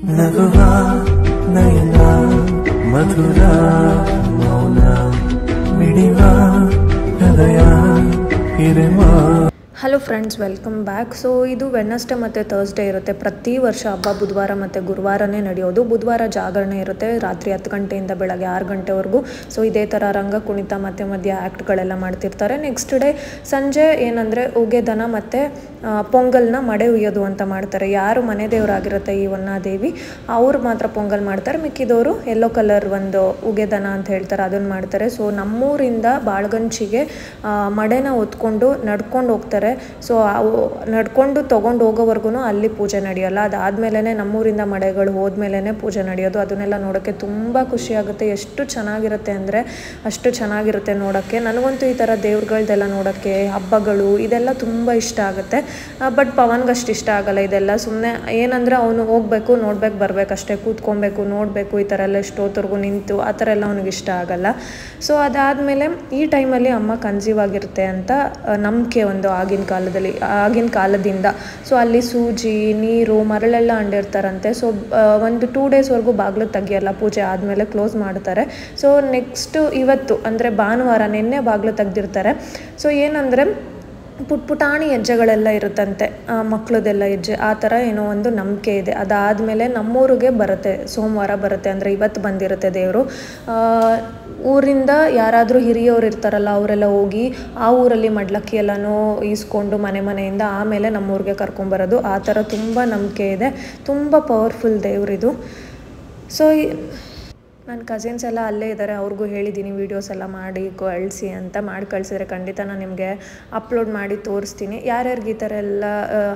ನಗುವ ನಯನ ಮಧುರ ಮೌನ ಮಿಡಿವ ಹೃದಯ ಹಿರಿಮಾ. Hello friends, welcome back. So ಇದು ವೆಡ್ನೆಸ್ಡೇ ಮತ್ತು ಥರ್ಸ್ಡೇ ಇರುತ್ತೆ. ಪ್ರತಿ ವರ್ಷ ಹಬ್ಬ ಬುಧವಾರ ಮತ್ತು ಗುರುವಾರನೇ ನಡೆಯೋದು. ಬುಧವಾರ ಜಾಗರಣೆ ಇರುತ್ತೆ ರಾತ್ರಿ 10 ಗಂಟೆಯಿಂದ ಬೆಳಗ್ಗೆ 6 ಗಂಟೆವರೆಗೂ. ಸೊ ಇದೇ ಥರ ರಂಗ ಕುಣಿತ ಮತ್ತು ಮಧ್ಯ ಆ್ಯಕ್ಟ್ಗಳೆಲ್ಲ ಮಾಡ್ತಿರ್ತಾರೆ. ನೆಕ್ಸ್ಟ್ ಡೇ ಸಂಜೆ ಏನಂದರೆ ಉಗೆದನ ಮತ್ತು ಪೊಂಗಲ್ನ ಮಡೆ ಉಯ್ಯೋದು ಅಂತ ಮಾಡ್ತಾರೆ. ಯಾರು ಮನೆ ದೇವರಾಗಿರುತ್ತೆ ಈ ವನ್ನಾದೇವಿ ಅವ್ರು ಮಾತ್ರ ಪೊಂಗಲ್ ಮಾಡ್ತಾರೆ. ಮಿಕ್ಕಿದವರು ಯೆಲ್ಲೋ ಕಲರ್ ಒಂದು ಉಗೆದನ ಅಂತ ಹೇಳ್ತಾರೆ, ಅದನ್ನು ಮಾಡ್ತಾರೆ. ಸೊ ನಮ್ಮೂರಿಂದ ಬಾಳ್ಗಂಚಿಗೆ ಮಡೆನ ಹೊತ್ಕೊಂಡು ನಡ್ಕೊಂಡು ಹೋಗ್ತಾರೆ. ಸೊ ನಡ್ಕೊಂಡು ತೊಗೊಂಡು ಹೋಗೋವರೆಗೂ ಅಲ್ಲಿ ಪೂಜೆ ನಡೆಯೋಲ್ಲ. ಅದಾದಮೇಲೆ ನಮ್ಮೂರಿಂದ ಮಡೆಗಳು ಹೋದ್ಮೇಲೆ ಪೂಜೆ ನಡೆಯೋದು. ಅದನ್ನೆಲ್ಲ ನೋಡೋಕ್ಕೆ ತುಂಬ ಖುಷಿಯಾಗುತ್ತೆ. ಎಷ್ಟು ಚೆನ್ನಾಗಿರುತ್ತೆ ಅಂದರೆ ಅಷ್ಟು ಚೆನ್ನಾಗಿರುತ್ತೆ ನೋಡೋಕ್ಕೆ. ನನಗಂತೂ ಈ ಥರ ದೇವ್ರುಗಳ್ದೆಲ್ಲ ನೋಡೋಕ್ಕೆ, ಹಬ್ಬಗಳು ಇದೆಲ್ಲ ತುಂಬ ಇಷ್ಟ ಆಗುತ್ತೆ. ಬಟ್ ಪವನ್ಗೆ ಅಷ್ಟು ಇಷ್ಟ ಆಗಲ್ಲ ಇದೆಲ್ಲ. ಸುಮ್ಮನೆ ಏನಂದರೆ ಅವನು ಹೋಗ್ಬೇಕು, ನೋಡ್ಬೇಕು, ಬರಬೇಕು ಅಷ್ಟೇ, ಕೂತ್ಕೊಬೇಕು, ನೋಡಬೇಕು, ಈ ಥರ ಎಲ್ಲ ಎಷ್ಟೊತ್ತವರೆಗೂ ನಿಂತು ಆ ಥರ ಎಲ್ಲ ಅವನಿಗೆ ಇಷ್ಟ ಆಗಲ್ಲ. ಸೊ ಅದಾದಮೇಲೆ ಈ ಟೈಮಲ್ಲಿ ಅಮ್ಮ ಕನ್ಸೀವ್ ಆಗಿರುತ್ತೆ ಅಂತ ನಂಬಿಕೆ ಒಂದು ಆಗಿನ ಕಾಲದಿಂದ. ಸೊ ಅಲ್ಲಿ ಸೂಜಿ, ನೀರು, ಮರಳೆಲ್ಲ ಅಂಡಿರ್ತಾರಂತೆ. ಸೊ ಒಂದು 2 ಡೇಸ್ವರೆಗೂ ಬಾಗಿಲು ತೆಗಿಯಲ್ಲ. ಪೂಜೆ ಆದಮೇಲೆ ಕ್ಲೋಸ್ ಮಾಡ್ತಾರೆ. ಸೊ ನೆಕ್ಸ್ಟು ಇವತ್ತು ಅಂದರೆ ಭಾನುವಾರ ನಿನ್ನೆ ಬಾಗಿಲು ತೆಗ್ದಿರ್ತಾರೆ. ಸೊ ಏನಂದರೆ ಪುಟಾಣಿ ಹೆಜ್ಜೆಗಳೆಲ್ಲ ಇರುತ್ತಂತೆ, ಮಕ್ಕಳದೆಲ್ಲ ಹೆಜ್ಜೆ, ಆ ಥರ ಏನೋ ಒಂದು ನಂಬಿಕೆ ಇದೆ. ಅದಾದಮೇಲೆ ನಮ್ಮೂರಿಗೆ ಬರುತ್ತೆ, ಸೋಮವಾರ ಬರುತ್ತೆ, ಅಂದರೆ ಇವತ್ತು ಬಂದಿರುತ್ತೆ ದೇವರು. ಊರಿಂದ ಯಾರಾದರೂ ಹಿರಿಯವರು ಇರ್ತಾರಲ್ಲ ಅವರೆಲ್ಲ ಹೋಗಿ ಆ ಊರಲ್ಲಿ ಮಡ್ಲಕ್ಕಿ ಎಲ್ಲನೂ ಈಸ್ಕೊಂಡು ಮನೆಯಿಂದ ಆಮೇಲೆ ನಮ್ಮೂರಿಗೆ ಕರ್ಕೊಂಬರೋದು. ಆ ಥರ ತುಂಬ ನಂಬಿಕೆ ಇದೆ. ತುಂಬ ಪವರ್ಫುಲ್ ದೇವರಿದು. ಸೊ ನನ್ನ ಕಸಿನ್ಸ್ ಎಲ್ಲ ಅಲ್ಲೇ ಇದ್ದಾರೆ, ಅವ್ರಿಗೂ ಹೇಳಿದ್ದೀನಿ ವೀಡಿಯೋಸ್ ಎಲ್ಲ ಮಾಡಿ ಕಳಿಸಿ ಅಂತ. ಮಾಡಿ ಕಳಿಸಿದ್ರೆ ಖಂಡಿತ ನಾನು ನಿಮಗೆ ಅಪ್ಲೋಡ್ ಮಾಡಿ ತೋರಿಸ್ತೀನಿ. ಯಾರ್ಯಾರಿಗೆ ಈ ಥರ ಎಲ್ಲ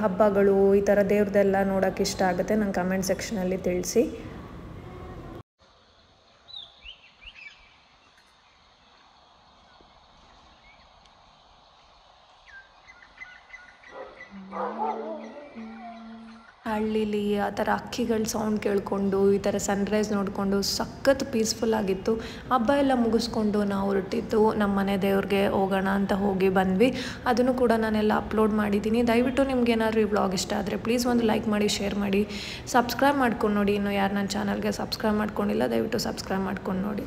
ಹಬ್ಬಗಳು, ಈ ಥರ ದೇವ್ರದ್ದೆಲ್ಲ ನೋಡೋಕ್ಕೆ ಇಷ್ಟ ಆಗುತ್ತೆ ನಂಗೆ ಕಮೆಂಟ್ ಸೆಕ್ಷನಲ್ಲಿ ತಿಳಿಸಿ. ಹಳ್ಳಿಲಿ ಆ ಥರ ಅಕ್ಕಿಗಳ ಸೌಂಡ್ ಕೇಳಿಕೊಂಡು ಈ ಥರ ಸನ್ರೈಸ್ ನೋಡಿಕೊಂಡು ಸಖತ್ ಪೀಸ್ಫುಲ್ ಆಗಿತ್ತು. ಹಬ್ಬ ಎಲ್ಲ ಮುಗಿಸ್ಕೊಂಡು ನಾವು ಹೊರಟಿದ್ದು ನಮ್ಮ ಮನೆ ದೇವ್ರಿಗೆ ಹೋಗೋಣ ಅಂತ ಹೋಗಿ ಬಂದ್ವಿ. ಅದನ್ನು ಕೂಡ ನಾನೆಲ್ಲ ಅಪ್ಲೋಡ್ ಮಾಡಿದ್ದೀನಿ. ದಯವಿಟ್ಟು ನಿಮ್ಗೆ ಏನಾದರೂ ಈ ವ್ಲಾಗ್ ಇಷ್ಟ ಆದರೆ ಪ್ಲೀಸ್ ಒಂದು ಲೈಕ್ ಮಾಡಿ, ಶೇರ್ ಮಾಡಿ, ಸಬ್ಸ್ಕ್ರೈಬ್ ಮಾಡ್ಕೊಂಡು ನೋಡಿ. ಇನ್ನು ಯಾರು ನನ್ನ ಚಾನಲ್ಗೆ ಸಬ್ಸ್ಕ್ರೈಬ್ ಮಾಡ್ಕೊಂಡಿಲ್ಲ ದಯವಿಟ್ಟು ಸಬ್ಸ್ಕ್ರೈಬ್ ಮಾಡ್ಕೊಂಡು ನೋಡಿ.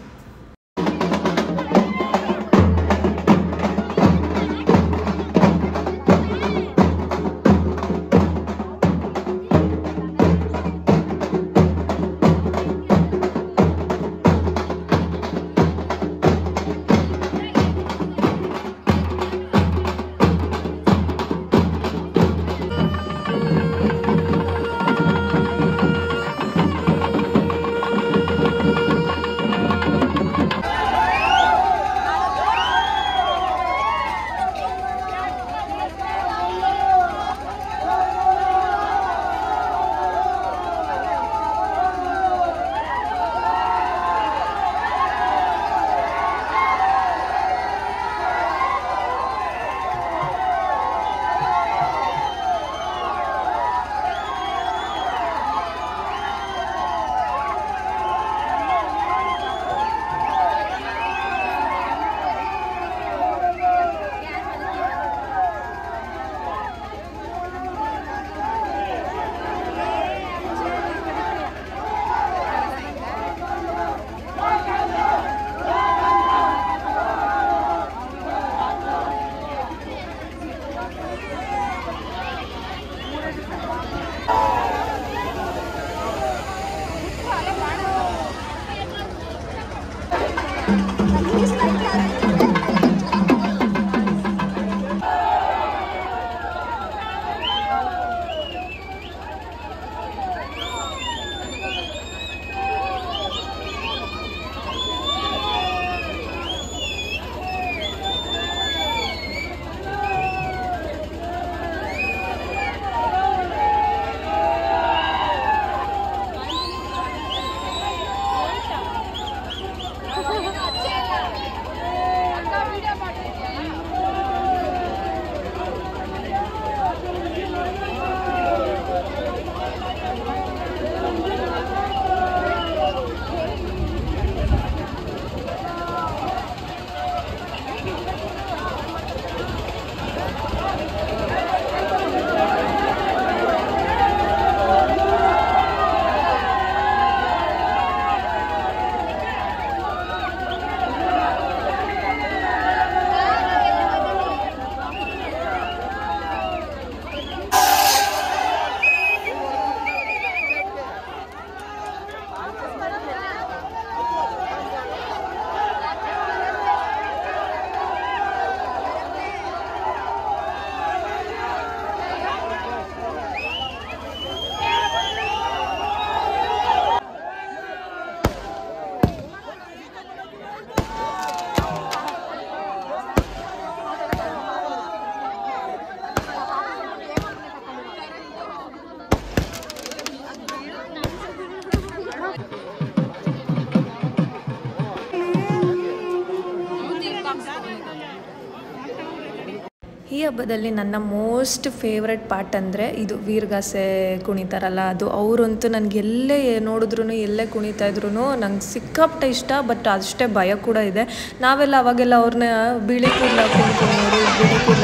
ಹಬ್ಬದಲ್ಲಿ ನನ್ನ ಮೋಸ್ಟ್ ಫೇವ್ರೆಟ್ ಪಾರ್ಟ್ ಅಂದರೆ ಇದು ವೀರಗಾಸೆ ಕುಣಿತಾರಲ್ಲ ಅದು. ಅವರಂತೂ ನನಗೆ ಎಲ್ಲೇ ನೋಡಿದ್ರು ಎಲ್ಲೇ ಕುಣಿತಾ ಇದ್ರು ನಂಗೆ ಸಿಕ್ಕಾಪಟ್ಟೆ ಇಷ್ಟ. ಬಟ್ ಅಷ್ಟೇ ಭಯ ಕೂಡ ಇದೆ. ನಾವೆಲ್ಲ ಅವಾಗೆಲ್ಲ ಅವ್ರನ್ನ ಬಿಳಿ ಕೂದಲ ಕುಣಿತಾರೆ, ಬಿಳಿ ಕೂದಲ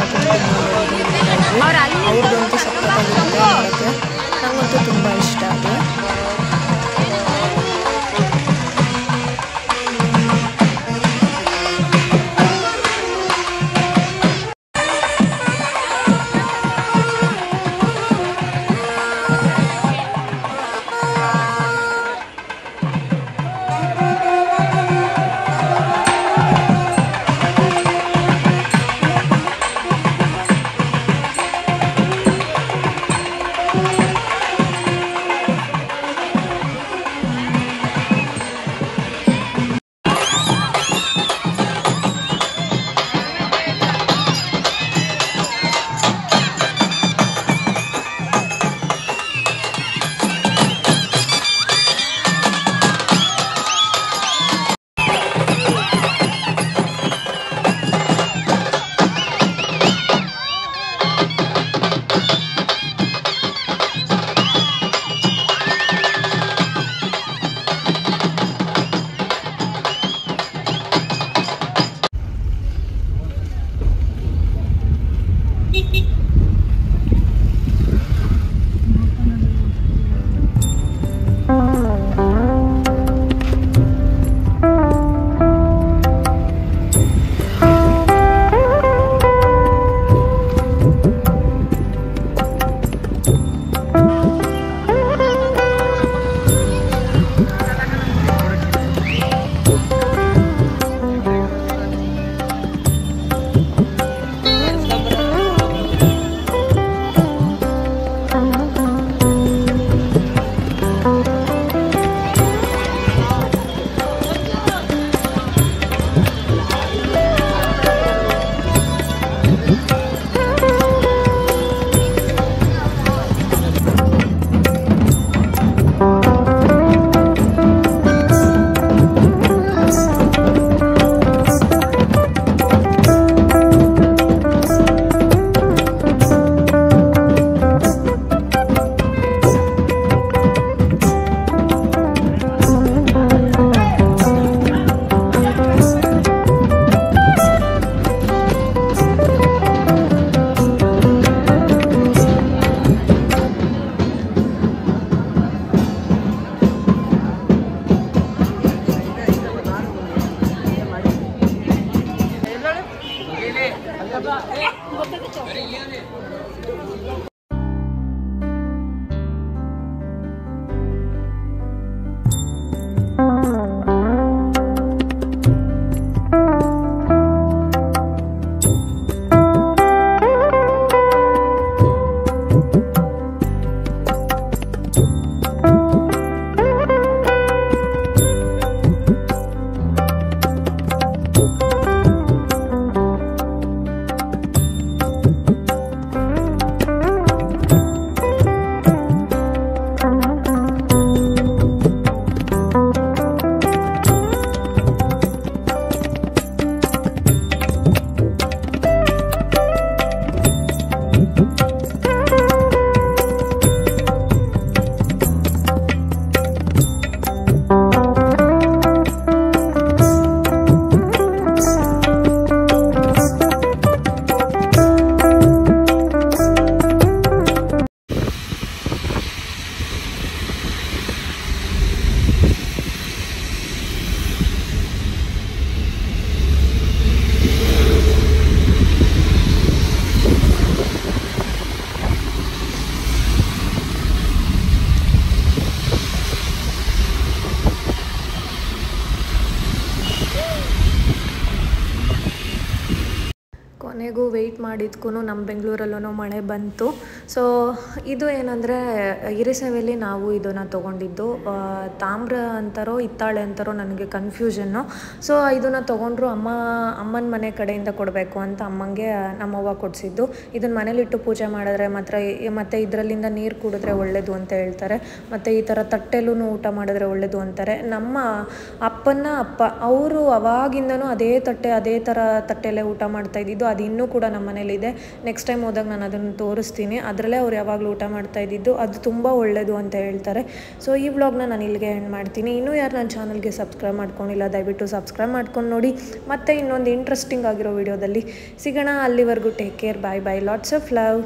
ಅವ್ರದ್ದಂತೂ ಸಕ್ಕತ್ತಾಗಿರುತ್ತೆ ನೋಡೋಕ್ಕೆ. ನನಗಂತೂ ತುಂಬ ಇಷ್ಟ ಅದು. ಕೊನೆಗೂ ವೆಯ್ಟ್ ಮಾಡಿದ್ಕೂ ನಮ್ಮ ಬೆಂಗಳೂರಲ್ಲೂ ಮಳೆ ಬಂತು. ಸೊ ಇದು ಏನಂದರೆ ಹಿರಿಸೇವೆಯಲ್ಲಿ ನಾವು ಇದನ್ನು ತೊಗೊಂಡಿದ್ದು. ತಾಮ್ರ ಅಂತಾರೋ ಹಿತ್ತಾಳೆ ಅಂತಾರೋ ನನಗೆ ಕನ್ಫ್ಯೂಷನ್ನು. ಸೊ ಇದನ್ನು ತೊಗೊಂಡ್ರು ಅಮ್ಮನ ಮನೆ ಕಡೆಯಿಂದ ಕೊಡಬೇಕು ಅಂತ ಅಮ್ಮಂಗೆ ನಮ್ಮವ್ವ ಕೊಡಿಸಿದ್ದು. ಇದನ್ನು ಮನೇಲಿಟ್ಟು ಪೂಜೆ ಮಾಡಿದ್ರೆ ಮತ್ತು ಇದರಲ್ಲಿಂದ ನೀರು ಕುಡಿದ್ರೆ ಒಳ್ಳೆಯದು ಅಂತ ಹೇಳ್ತಾರೆ. ಮತ್ತು ಈ ಥರ ತಟ್ಟೆಲೂ ಊಟ ಮಾಡಿದ್ರೆ ಒಳ್ಳೆಯದು ಅಂತಾರೆ. ನಮ್ಮ ಅಪ್ಪ ಅವರು ಅವಾಗಿಂದನೂ ಅದೇ ಥರ ತಟ್ಟೆಯಲ್ಲೇ ಊಟ ಮಾಡ್ತಾಯಿದ್ದು. ಅದು ಇನ್ನೂ ಕೂಡ ನಮ್ಮ ಮನೇಲಿದೆ. ನೆಕ್ಸ್ಟ್ ಟೈಮ್ ಹೋದಾಗ ನಾನು ಅದನ್ನು ತೋರಿಸ್ತೀನಿ. ಅದರಲ್ಲೇ ಅವ್ರು ಯಾವಾಗಲೂ ಊಟ ಮಾಡ್ತಾ ಇದ್ದಿದ್ದು, ಅದು ತುಂಬ ಒಳ್ಳೆಯದು ಅಂತ ಹೇಳ್ತಾರೆ. ಸೊ ಈ ವ್ಲಾಗ್ನ ನಾನು ಇಲ್ಲಿಗೆ ಎಂಡ್ ಮಾಡ್ತೀನಿ. ಇನ್ನೂ ಯಾರು ನನ್ನ ಚಾನಲ್ಗೆ ಸಬ್ಸ್ಕ್ರೈಬ್ ಮಾಡ್ಕೊಂಡಿಲ್ಲ ದಯವಿಟ್ಟು ಸಬ್ಸ್ಕ್ರೈಬ್ ಮಾಡ್ಕೊಂಡು ನೋಡಿ. ಮತ್ತೆ ಇನ್ನೊಂದು ಇಂಟ್ರೆಸ್ಟಿಂಗ್ ಆಗಿರೋ ವಿಡಿಯೋದಲ್ಲಿ ಸಿಗೋಣ. ಅಲ್ಲಿವರೆಗೂ take care, bye bye, lots of love.